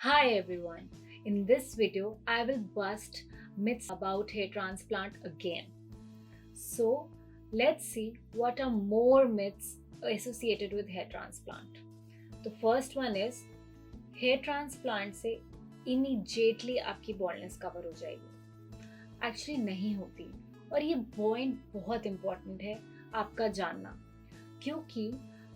Hi everyone. In this video, I will bust myths about hair transplant again. So, let's see what are more myths associated with hair transplant. The first one is hair transplant से immediately आपकी baldness cover हो जाएगी. Actually नहीं होती और ये point बहुत important है आपका जानना, क्योंकि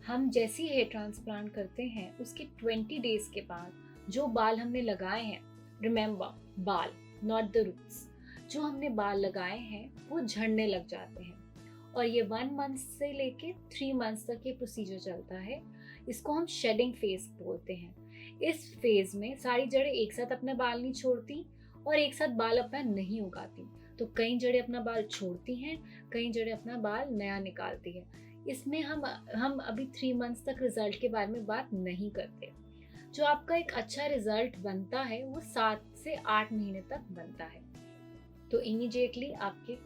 हम जैसे ही हेयर ट्रांसप्लांट करते हैं उसके 20 डेज के बाद जो बाल हमने लगाए हैं, रिमेंबर बाल नॉट द रूट्स, जो हमने बाल लगाए हैं वो झड़ने लग जाते हैं और ये 1 मंथ से लेके 3 मंथ्स तक ये प्रोसीजर चलता है. इसको हम शेडिंग फेज बोलते हैं. इस फेज में सारी जड़ें एक साथ अपना बाल नहीं छोड़ती और एक साथ बाल अपना नहीं उगाती. तो कई जड़ें अपना बाल छोड़ती हैं, कई जड़ें अपना बाल नया निकालती है. इसमें हम अभी 3 मंथ्स तक रिजल्ट के बारे में बात नहीं करते. जो आपका एक अच्छा रिजल्ट बनता है वो 7 से 8 महीने तक बनता है. तो इमीडिएटली आपके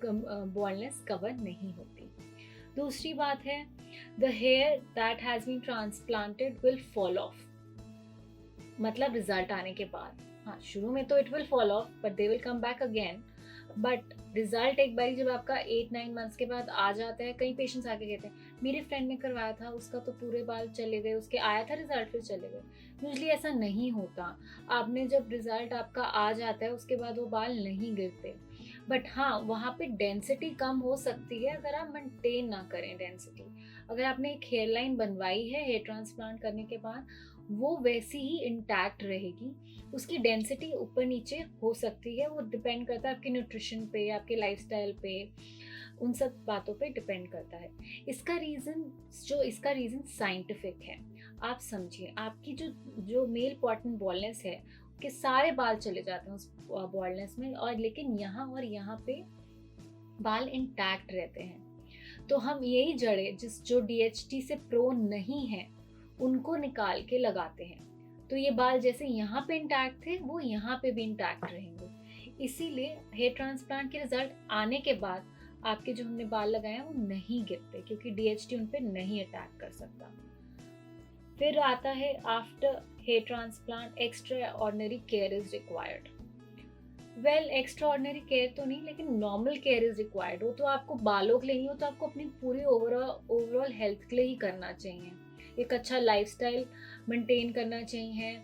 बॉल्डनेस कवर नहीं होती. दूसरी बात है, the hair that has been transplanted will fall off. मतलब रिजल्ट आने के बाद, हाँ शुरू में तो it will fall off but they will come back again. But result एक बारी जब आपका 8-9 मंथ्स के बाद आ जाता है, कई पेशेंट्स आके कहते हैं मेरे फ्रेंड ने करवाया था उसका तो पूरे बाल चले गए, उसके आया था रिजल्ट फिर चले गए. यूजली ऐसा नहीं होता. आपने जब रिजल्ट आपका आ जाता है उसके बाद वो बाल नहीं गिरते. बट हाँ, वहाँ पे डेंसिटी कम हो सकती है अगर आप मेंटेन ना करें डेंसिटी. अगर आपने एक हेयर लाइन बनवाई है हेयर ट्रांसप्लांट करने के बाद, वो वैसी ही इंटैक्ट रहेगी. उसकी डेंसिटी ऊपर नीचे हो सकती है, वो डिपेंड करता है आपके न्यूट्रिशन पे, आपके लाइफस्टाइल पे, उन सब बातों पे डिपेंड करता है. इसका रीज़न साइंटिफिक है. आप समझिए, आपकी जो मेल पॉटन बॉल्डनेस है कि सारे बाल चले जाते हैं उस बॉल्डनेस में, और लेकिन यहाँ पे बाल इंटैक्ट रहते हैं. तो हम यही जड़ें जो DHT से प्रोन नहीं है उनको निकाल के लगाते हैं. तो ये बाल जैसे यहाँ पे इंटैक्ट थे वो यहाँ पे भी इंटैक्ट रहेंगे. इसीलिए हेयर ट्रांसप्लांट के रिजल्ट आने के बाद आपके जो हमने बाल लगाए हैं वो नहीं गिरते, क्योंकि DHT उन पे नहीं अटैक कर सकता. फिर आता है after hair transplant extraordinary care is required. Well, extraordinary care तो नहीं, लेकिन नॉर्मल केयर इज रिक्वायर्ड. वो तो आपको बालों के लिए नहीं हो, तो आपको अपनी पूरी ओवरऑल हेल्थ के लिए ही करना चाहिए. एक अच्छा लाइफस्टाइल मेंटेन करना चाहिए,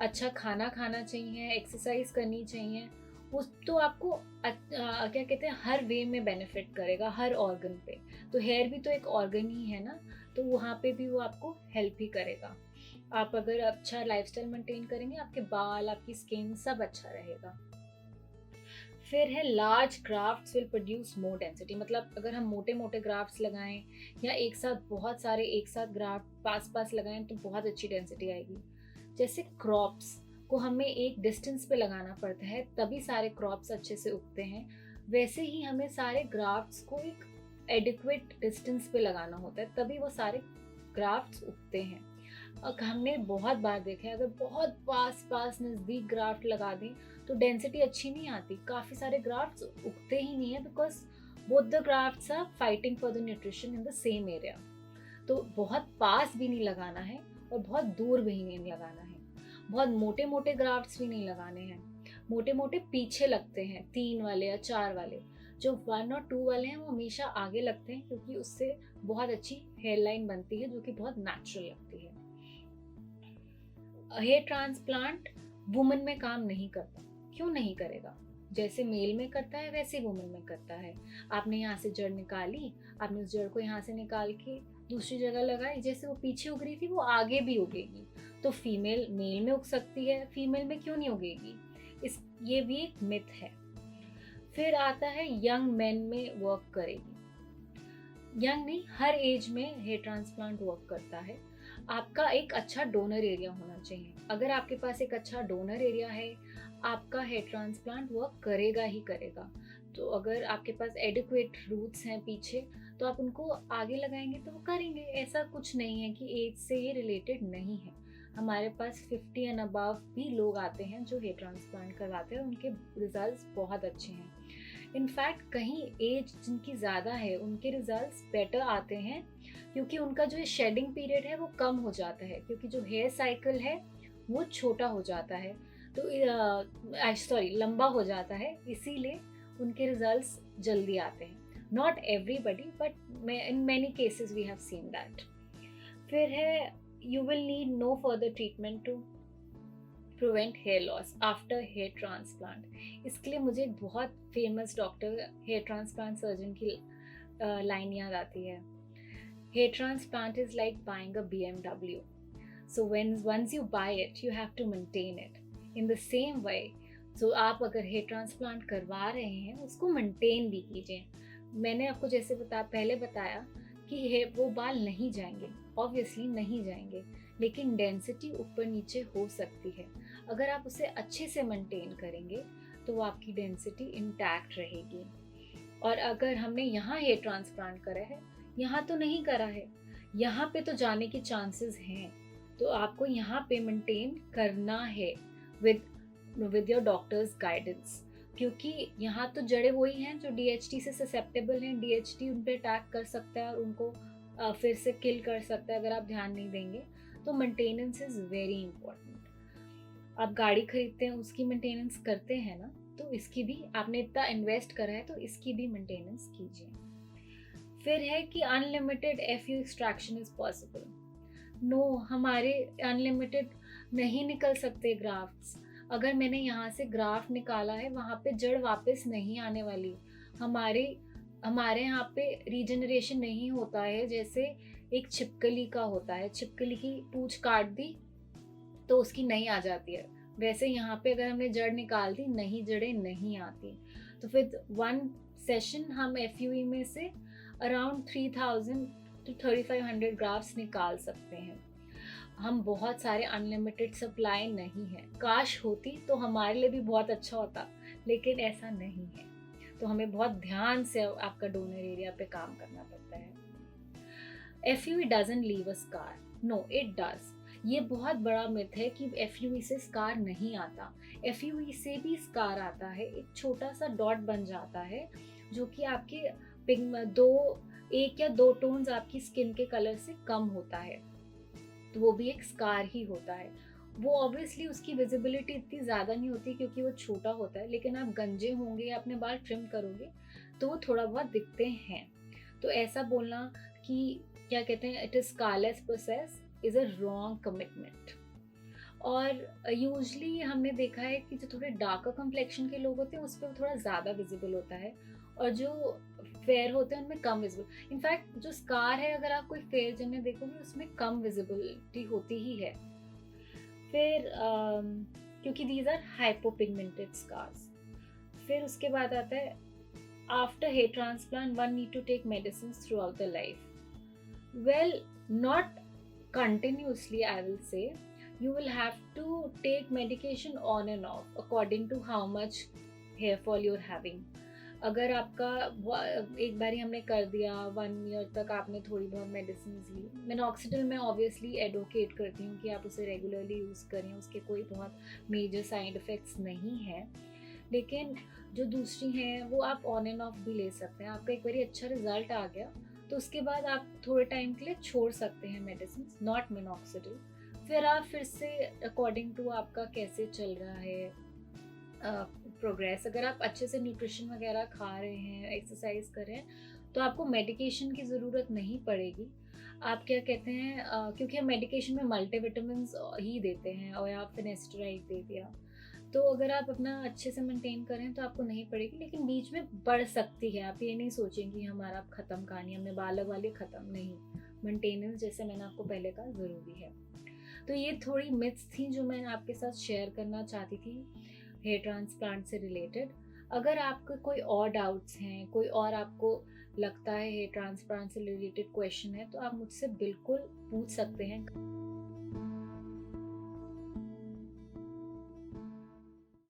अच्छा खाना खाना चाहिए, एक्सरसाइज करनी चाहिए. उस तो आपको क्या कहते हैं, हर वे में बेनिफिट करेगा, हर ऑर्गन पे. तो हेयर भी तो एक ऑर्गन ही है ना, तो वहाँ पे भी वो आपको हेल्प ही करेगा. आप अगर अच्छा लाइफस्टाइल मेंटेन करेंगे, आपके बाल, आपकी स्किन सब अच्छा रहेगा. फिर है large grafts will produce more density. मतलब अगर हम मोटे मोटे ग्राफ्ट्स लगाएं या एक साथ बहुत सारे एक साथ ग्राफ्ट पास पास लगाएं तो बहुत अच्छी डेंसिटी आएगी. जैसे क्रॉप्स को हमें एक डिस्टेंस पे लगाना पड़ता है तभी सारे क्रॉप्स अच्छे से उगते हैं, वैसे ही हमें सारे ग्राफ्ट्स को एक एडिक्वेट डिस्टेंस पे लगाना होता है तभी वो सारे ग्राफ्ट्स उगते हैं. और हमने बहुत बार देखा है, अगर बहुत पास पास नज़दीक ग्राफ्ट लगा दें तो डेंसिटी अच्छी नहीं आती. काफ़ी सारे ग्राफ्ट्स उगते ही नहीं है because both the grafts are fighting for the nutrition in the same area. तो बहुत पास भी नहीं लगाना है और बहुत दूर भी नहीं लगाना है. बहुत मोटे मोटे ग्राफ्ट्स भी नहीं लगाने हैं. मोटे मोटे पीछे लगते हैं, 3 वाले या 4 वाले. जो 1 और 2 वाले हैं वो हमेशा आगे लगते हैं, क्योंकि उससे बहुत अच्छी हेयर लाइन बनती है जो कि बहुत नेचुरल लगती है. हेयर ट्रांसप्लांट वुमन में काम नहीं करता. क्यों नहीं करेगा? जैसे मेल में करता है वैसे वुमन में करता है. आपने यहाँ से जड़ निकाली, आपने उस जड़ को यहाँ से निकाल के दूसरी जगह लगाई, जैसे वो पीछे उग रही थी वो आगे भी उगेगी. तो फीमेल मेल में उग सकती है, फीमेल में क्यों नहीं उगेगी? ये भी एक मिथ है. फिर आता है यंग मेन में वर्क करेगी. यंग नहीं, हर एज में हेयर ट्रांसप्लांट वर्क करता है. आपका एक अच्छा डोनर एरिया होना चाहिए. अगर आपके पास एक अच्छा डोनर एरिया है, आपका हेयर ट्रांसप्लांट वर्क करेगा ही करेगा. तो अगर आपके पास एडिक्वेट रूट्स हैं पीछे, तो आप उनको आगे लगाएंगे तो वो करेंगे. ऐसा कुछ नहीं है कि एज से ये रिलेटेड नहीं है. हमारे पास 50 एंड अबव भी लोग आते हैं जो हेयर ट्रांसप्लांट करवाते हैं, उनके रिजल्ट्स बहुत अच्छे हैं. इनफैक्ट कहीं एज जिनकी ज़्यादा है उनके रिजल्ट्स बेटर आते हैं, क्योंकि उनका जो शेडिंग पीरियड है वो कम हो जाता है, क्योंकि जो हेयर साइकिल है वो छोटा हो जाता है, तो लंबा हो जाता है, इसीलिए उनके रिजल्ट्स जल्दी आते हैं. Not everybody but in many cases we have seen that. फिर है you will need no further treatment to prevent hair loss after hair transplant. इसके लिए मुझे एक बहुत famous doctor hair transplant surgeon की लाइन याद आती है. Hair transplant is like buying a BMW. So once you buy it, you have to maintain it. In the same way, so आप अगर हेयर ट्रांसप्लांट करवा रहे हैं उसको मेंटेन भी कीजिए. मैंने आपको जैसे पहले बताया कि वो बाल नहीं जाएंगे, ऑब्वियसली नहीं जाएंगे, लेकिन डेंसिटी ऊपर नीचे हो सकती है. अगर आप उसे अच्छे से मेंटेन करेंगे तो वो आपकी डेंसिटी इंटैक्ट रहेगी. और अगर हमने यहाँ हेयर ट्रांसप्लांट करा है, यहाँ तो नहीं करा है, यहाँ पे तो जाने के चांसेस हैं, तो आपको यहाँ पे मेंटेन करना है विद योर डॉक्टर्स गाइडेंस. क्योंकि यहाँ तो जड़े वही हैं जो DHT से ससेप्टेबल हैं. DHT उन पे अटैक कर सकता है और उनको फिर से किल कर सकता है अगर आप ध्यान नहीं देंगे. तो मेंटेनेंस इज़ वेरी इंपॉर्टेंट. आप गाड़ी खरीदते हैं, उसकी मेंटेनेंस करते हैं ना, तो इसकी भी आपने इतना इन्वेस्ट करा है तो इसकी भी मेंटेनेंस कीजिए. फिर है कि unlimited FU extraction is possible. No, हमारे अनलिमिटेड नहीं निकल सकते ग्राफ्ट्स. अगर मैंने यहाँ से ग्राफ्ट निकाला है, वहाँ पे जड़ वापस नहीं आने वाली. हमारे यहाँ पे रीजनरेशन नहीं होता है जैसे एक छिपकली का होता है. छिपकली की पूंछ काट दी तो उसकी नहीं आ जाती है, वैसे यहाँ पे अगर हमने जड़ निकाल दी, नहीं जड़ें नहीं आती. तो फिर 1 सेशन हम FUE में से अराउंड 3000 to 3500 ग्राफ्स निकाल सकते हैं. हम बहुत सारे अनलिमिटेड सप्लाई नहीं है. काश होती तो हमारे लिए भी बहुत अच्छा होता, लेकिन ऐसा नहीं है. तो हमें बहुत ध्यान से आपका डोनर एरिया पे काम करना पड़ता है. FUE doesn't leave a scar. No, it does. ये बहुत बड़ा मिथ है कि FUE से स्कार नहीं आता. FUE से भी स्कार आता है. एक छोटा सा डॉट बन जाता है जो कि आपके एक या दो टोन्स आपकी स्किन के कलर से कम होता है, तो वो भी एक स्कार ही होता है. वो ऑब्वियसली उसकी विजिबिलिटी इतनी ज़्यादा नहीं होती क्योंकि वो छोटा होता है, लेकिन आप गंजे होंगे या अपने बाल ट्रिम करोगे तो वो थोड़ा बहुत दिखते हैं. तो ऐसा बोलना कि क्या कहते हैं it is scarless process is a wrong commitment. और यूजली हमने देखा है कि जो थोड़े डार्कर कम्प्लेक्शन के लोग होते हैं उस पर थोड़ा ज़्यादा विजिबल होता है, और जो फेयर होते हैं उनमें कम विजिबल. इनफैक्ट जो स्कार है, अगर आप कोई फेयर जिन्हें देखोगे उसमें कम विजिबिलिटी होती ही है. फिर क्योंकि दीज आर हाइपोपिगमेंटेड स्कार्स. फिर उसके बाद आता है after hair transplant one need to take medicine throughout the life. Well, not continuously, I will say. You will have to take medication on and off according to how much hair fall you're having. अगर आपका एक बारी हमने कर दिया 1 year तक आपने थोड़ी बहुत मेडिसिन ली. मिनॉक्सिडिल मैं ऑब्वियसली एडवोकेट करती हूँ कि आप उसे रेगुलरली यूज़ करें, उसके कोई बहुत मेजर साइड इफ़ेक्ट्स नहीं हैं. लेकिन जो दूसरी हैं वो आप ऑन एंड ऑफ भी ले सकते हैं. आपका एक बारी अच्छा रिजल्ट आ गया तो उसके बाद आप थोड़े टाइम के लिए छोड़ सकते हैं मेडिसिन, नॉट मिनॉक्सिडिल. फिर आप फिर से अकॉर्डिंग टू आपका कैसे चल रहा है प्रोग्रेस, अगर आप अच्छे से न्यूट्रिशन वगैरह खा रहे हैं, एक्सरसाइज कर रहे हैं, तो आपको मेडिकेशन की ज़रूरत नहीं पड़ेगी. आप क्या कहते हैं क्योंकि हम मेडिकेशन में मल्टीविटामिन ही देते हैं और या फिनेस्टराइड दे दिया, तो अगर आप अपना अच्छे से मेंटेन करें तो आपको नहीं पड़ेगी. लेकिन बीच में बढ़ सकती है. आप ये नहीं सोचेंगे कि हमारा अब ख़त्म कहानी, हमने बाल वाले ख़त्म नहीं. मेंटेनेंस जैसे मैंने आपको पहले कहा ज़रूरी है. तो ये थोड़ी मिथ्स थी जो मैं आपके साथ शेयर करना चाहती थी हेयर ट्रांसप्लांट से रिलेटेड. अगर आपके कोई और डाउट्स हैं, कोई और आपको लगता है हेयर ट्रांसप्लांट से रिलेटेड क्वेश्चन है, तो आप मुझसे बिल्कुल पूछ सकते हैं.